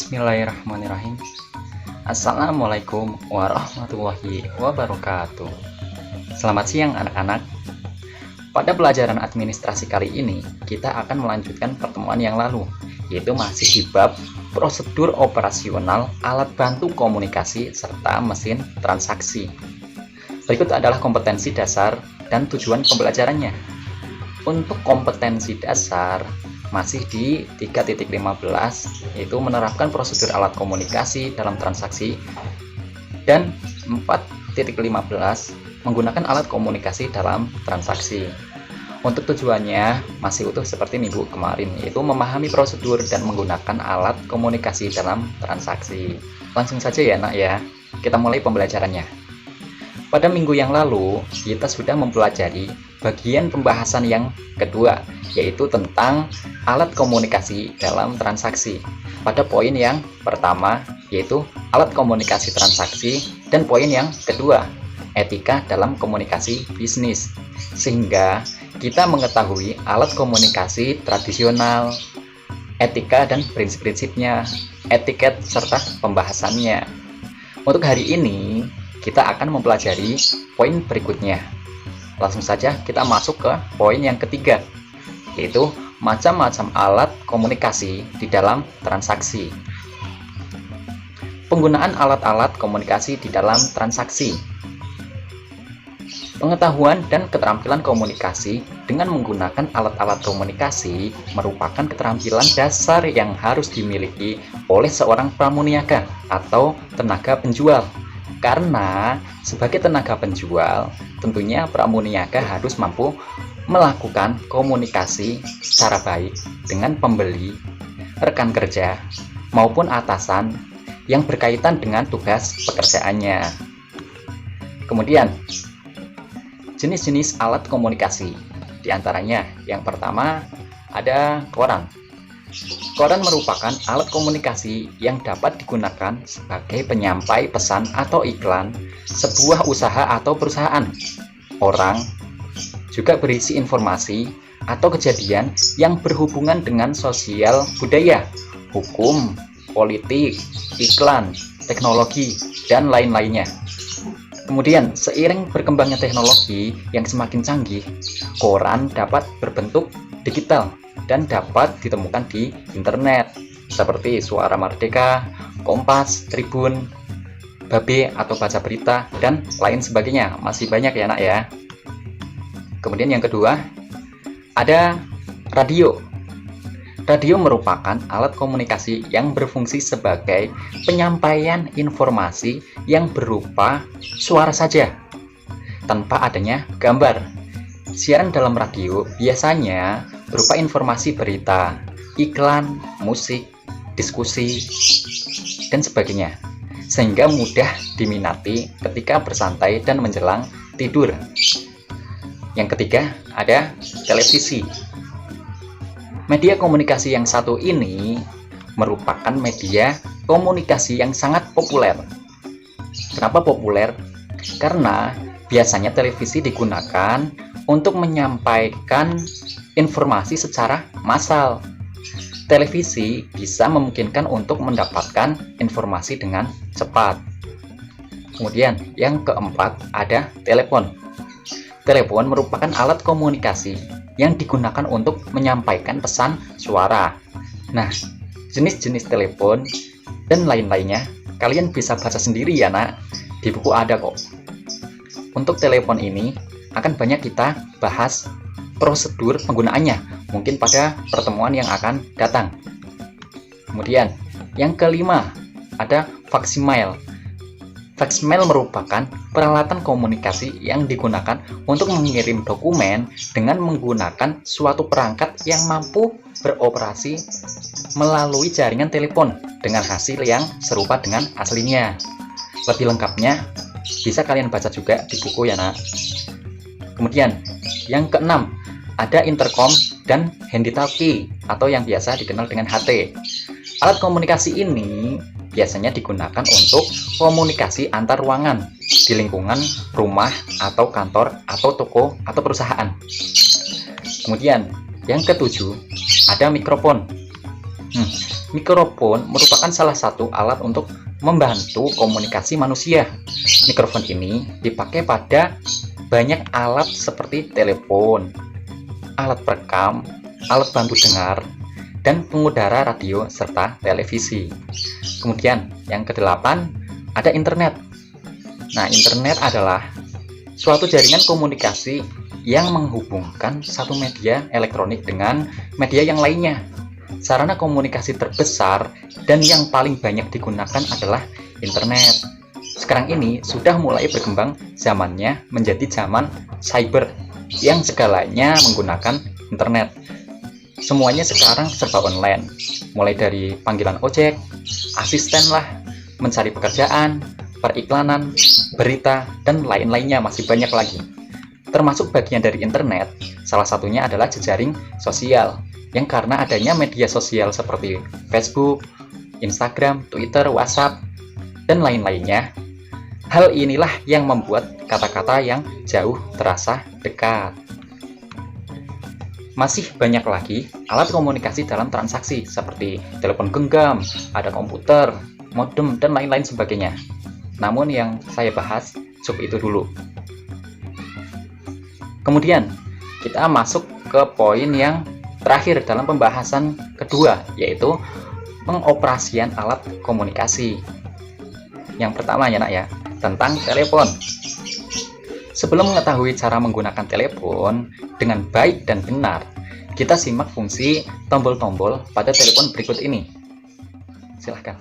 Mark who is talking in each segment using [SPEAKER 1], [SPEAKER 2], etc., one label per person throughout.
[SPEAKER 1] Bismillahirrahmanirrahim. Assalamualaikum warahmatullahi wabarakatuh. Selamat siang anak-anak. Pada pelajaran administrasi kali ini, kita akan melanjutkan pertemuan yang lalu, yaitu masih di bab prosedur operasional alat bantu komunikasi serta mesin transaksi. Berikut adalah kompetensi dasar dan tujuan pembelajarannya. Untuk kompetensi dasar, masih di 3.15, yaitu menerapkan prosedur alat komunikasi dalam transaksi, dan 4.15 menggunakan alat komunikasi dalam transaksi. Untuk tujuannya masih utuh seperti minggu kemarin, yaitu memahami prosedur dan menggunakan alat komunikasi dalam transaksi. Langsung saja ya nak ya, kita mulai pembelajarannya. Pada minggu yang lalu, kita sudah mempelajari bagian pembahasan yang kedua, yaitu tentang alat komunikasi dalam transaksi. Pada poin yang pertama, yaitu alat komunikasi transaksi, dan poin yang kedua, etika dalam komunikasi bisnis. Sehingga kita mengetahui alat komunikasi tradisional, etika dan prinsip-prinsipnya, etiket serta pembahasannya. Untuk hari ini, kita akan mempelajari poin berikutnya. Langsung saja kita masuk ke poin yang ketiga, yaitu macam-macam alat komunikasi di dalam transaksi. Penggunaan alat-alat komunikasi di dalam transaksi. Pengetahuan dan keterampilan komunikasi dengan menggunakan alat-alat komunikasi merupakan keterampilan dasar yang harus dimiliki oleh seorang pramuniaga atau tenaga penjual. Karena sebagai tenaga penjual, tentunya pramuniaga harus mampu melakukan komunikasi secara baik dengan pembeli, rekan kerja, maupun atasan yang berkaitan dengan tugas pekerjaannya. Kemudian, jenis-jenis alat komunikasi. Di antaranya, yang pertama ada koran. Koran merupakan alat komunikasi yang dapat digunakan sebagai penyampai pesan atau iklan sebuah usaha atau perusahaan. Orang juga berisi informasi atau kejadian yang berhubungan dengan sosial budaya, hukum, politik, iklan, teknologi, dan lain-lainnya. Kemudian, seiring berkembangnya teknologi yang semakin canggih, koran dapat berbentuk digital dan dapat ditemukan di internet seperti Suara Merdeka, Kompas, Tribun, Babe atau Baca Berita, dan lain sebagainya. Masih banyak ya nak ya. Kemudian yang kedua ada radio. Radio merupakan alat komunikasi yang berfungsi sebagai penyampaian informasi yang berupa suara saja tanpa adanya gambar. Siaran dalam radio biasanya berupa informasi berita, iklan, musik, diskusi, dan sebagainya, sehingga mudah diminati ketika bersantai dan menjelang tidur. Yang ketiga ada televisi. Media komunikasi yang satu ini merupakan media komunikasi yang sangat populer. Kenapa populer? Karena biasanya televisi digunakan untuk menyampaikan informasi secara massal. Televisi bisa memungkinkan untuk mendapatkan informasi dengan cepat. Kemudian yang keempat ada telepon. Telepon merupakan alat komunikasi yang digunakan untuk menyampaikan pesan suara. Nah, jenis-jenis telepon dan lain-lainnya kalian bisa baca sendiri ya nak, di buku ada kok. Untuk telepon ini akan banyak kita bahas prosedur penggunaannya, mungkin pada pertemuan yang akan datang. Kemudian yang kelima ada faksimiles. Faksimiles merupakan peralatan komunikasi yang digunakan untuk mengirim dokumen dengan menggunakan suatu perangkat yang mampu beroperasi melalui jaringan telepon dengan hasil yang serupa dengan aslinya. Lebih lengkapnya bisa kalian baca juga di buku ya nak. Kemudian yang keenam ada intercom dan handy-talkie atau yang biasa dikenal dengan HT. Alat komunikasi ini biasanya digunakan untuk komunikasi antar ruangan di lingkungan rumah atau kantor atau toko atau perusahaan. Kemudian yang ketujuh ada mikrofon. Mikrofon merupakan salah satu alat untuk membantu komunikasi manusia. Mikrofon ini dipakai pada banyak alat seperti telepon, alat perekam, alat bantu dengar, dan pengudara radio serta televisi. Kemudian yang kedelapan ada internet. Nah, internet adalah suatu jaringan komunikasi yang menghubungkan satu media elektronik dengan media yang lainnya. Sarana komunikasi terbesar dan yang paling banyak digunakan adalah internet. Sekarang ini sudah mulai berkembang zamannya menjadi zaman cyber yang segalanya menggunakan internet. Semuanya sekarang serba online, mulai dari panggilan ojek, asisten lah, mencari pekerjaan, periklanan, berita, dan lain-lainnya masih banyak lagi. Termasuk bagian dari internet, salah satunya adalah jejaring sosial, yang karena adanya media sosial seperti Facebook, Instagram, Twitter, WhatsApp, dan lain-lainnya. Hal inilah yang membuat kata-kata yang jauh terasa dekat. Masih banyak lagi alat komunikasi dalam transaksi seperti telepon genggam, ada komputer, modem, dan lain-lain sebagainya. Namun yang saya bahas cukup itu dulu. Kemudian kita masuk ke poin yang terakhir dalam pembahasan kedua, yaitu pengoperasian alat komunikasi. Yang pertama ya nak ya, tentang telepon. Sebelum mengetahui cara menggunakan telepon dengan baik dan benar, kita simak fungsi tombol-tombol pada telepon berikut ini. Silahkan.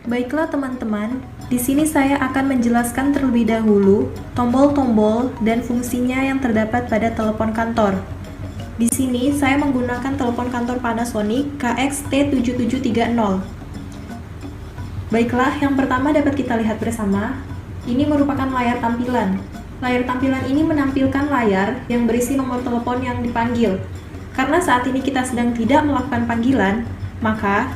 [SPEAKER 2] Baiklah teman-teman, di sini saya akan menjelaskan terlebih dahulu tombol-tombol dan fungsinya yang terdapat pada telepon kantor. Di sini saya menggunakan telepon kantor Panasonic KX-T7730. Baiklah, yang pertama dapat kita lihat bersama. Ini merupakan layar tampilan. Layar tampilan ini menampilkan layar yang berisi nomor telepon yang dipanggil. Karena saat ini kita sedang tidak melakukan panggilan, maka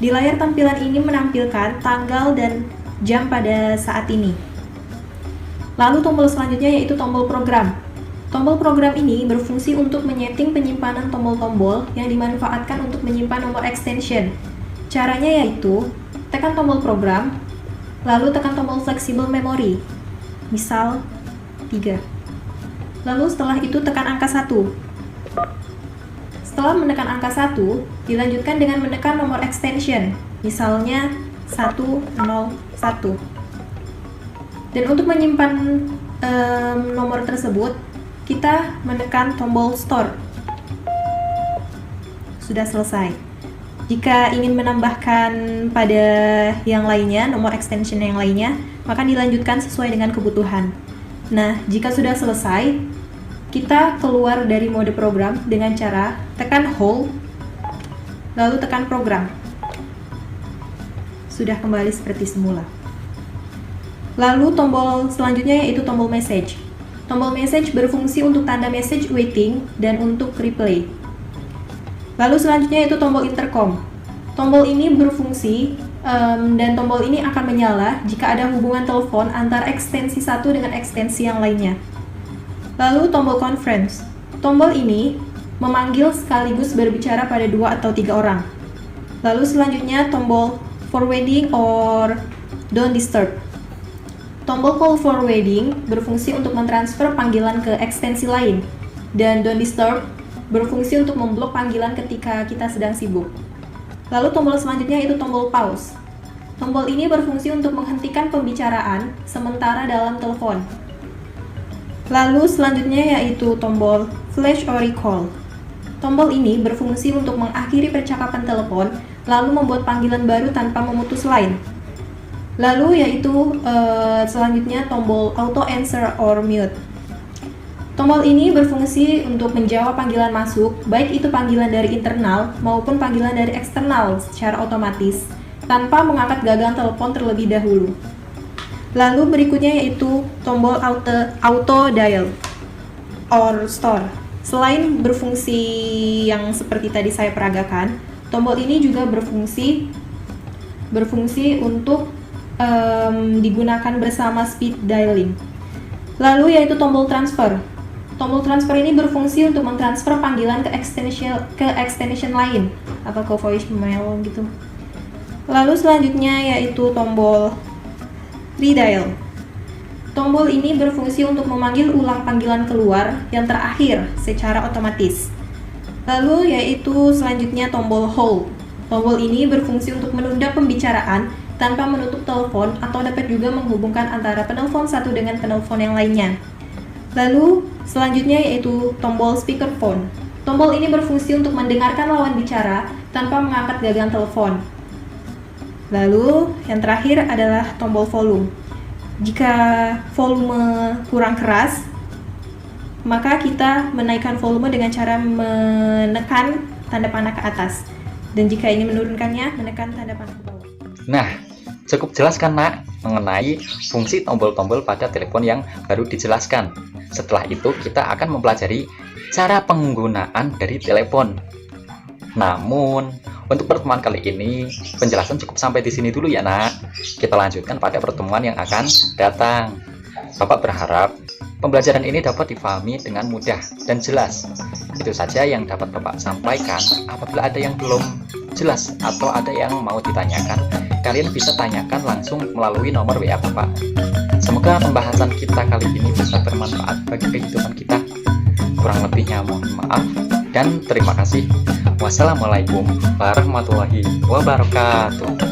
[SPEAKER 2] di layar tampilan ini menampilkan tanggal dan jam pada saat ini. Lalu tombol selanjutnya yaitu tombol program. Tombol program ini berfungsi untuk menyeting penyimpanan tombol-tombol yang dimanfaatkan untuk menyimpan nomor extension. Caranya yaitu tekan tombol program, lalu tekan tombol flexible memory, misal 3. Lalu setelah itu tekan angka 1. Setelah menekan angka 1, dilanjutkan dengan menekan nomor extension, misalnya 101. Dan untuk menyimpan nomor tersebut, kita menekan tombol store. Sudah selesai. Jika ingin menambahkan pada yang lainnya, nomor extension yang lainnya, maka dilanjutkan sesuai dengan kebutuhan. Nah, jika sudah selesai, kita keluar dari mode program dengan cara tekan hold, lalu tekan program. Sudah kembali seperti semula. Lalu tombol selanjutnya yaitu tombol message. Tombol message berfungsi untuk tanda message waiting dan untuk replay. Lalu selanjutnya yaitu tombol intercom. Tombol ini berfungsi dan tombol ini akan menyala jika ada hubungan telepon antara ekstensi satu dengan ekstensi yang lainnya. Lalu tombol conference. Tombol ini memanggil sekaligus berbicara pada 2 atau 3 orang. Lalu selanjutnya tombol forwarding or don't disturb. Tombol call forwarding berfungsi untuk mentransfer panggilan ke ekstensi lain, dan don't disturb berfungsi untuk memblok panggilan ketika kita sedang sibuk. Lalu tombol selanjutnya itu tombol pause. Tombol ini berfungsi untuk menghentikan pembicaraan sementara dalam telepon. Lalu selanjutnya yaitu tombol flash or recall. Tombol ini berfungsi untuk mengakhiri percakapan telepon, lalu membuat panggilan baru tanpa memutus line. Lalu yaitu selanjutnya tombol auto answer or mute. Tombol ini berfungsi untuk menjawab panggilan masuk, baik itu panggilan dari internal maupun panggilan dari eksternal secara otomatis, tanpa mengangkat gagang telepon terlebih dahulu. Lalu berikutnya yaitu tombol auto dial or store. Selain berfungsi yang seperti tadi saya peragakan, tombol ini juga berfungsi untuk digunakan bersama speed dialing. Lalu yaitu tombol transfer. Tombol transfer ini berfungsi untuk mentransfer panggilan ke extension lain atau ke voicemail gitu. Lalu selanjutnya yaitu tombol redial. Tombol ini berfungsi untuk memanggil ulang panggilan keluar yang terakhir secara otomatis. Lalu yaitu selanjutnya tombol hold. Tombol ini berfungsi untuk menunda pembicaraan tanpa menutup telepon atau dapat juga menghubungkan antara penelpon satu dengan penelpon yang lainnya. Lalu selanjutnya yaitu tombol speakerphone. Tombol ini berfungsi untuk mendengarkan lawan bicara tanpa mengangkat gagang telepon. Lalu yang terakhir adalah tombol volume. Jika volume kurang keras, maka kita menaikkan volume dengan cara menekan tanda panah ke atas. Dan jika ini menurunkannya, menekan tanda panah ke bawah.
[SPEAKER 1] Nah, cukup jelas kan nak mengenai fungsi tombol-tombol pada telepon yang baru dijelaskan. Setelah itu kita akan mempelajari cara penggunaan dari telepon. Namun, untuk pertemuan kali ini penjelasan cukup sampai di sini dulu ya nak. Kita lanjutkan pada pertemuan yang akan datang. Bapak berharap pembelajaran ini dapat difahami dengan mudah dan jelas. Itu saja yang dapat Bapak sampaikan. Apabila ada yang belum jelas atau ada yang mau ditanyakan, kalian bisa tanyakan langsung melalui nomor WA Bapak. Semoga pembahasan kita kali ini bisa bermanfaat bagi kehidupan kita. Kurang lebihnya mohon maaf dan terima kasih. Wassalamualaikum warahmatullahi wabarakatuh.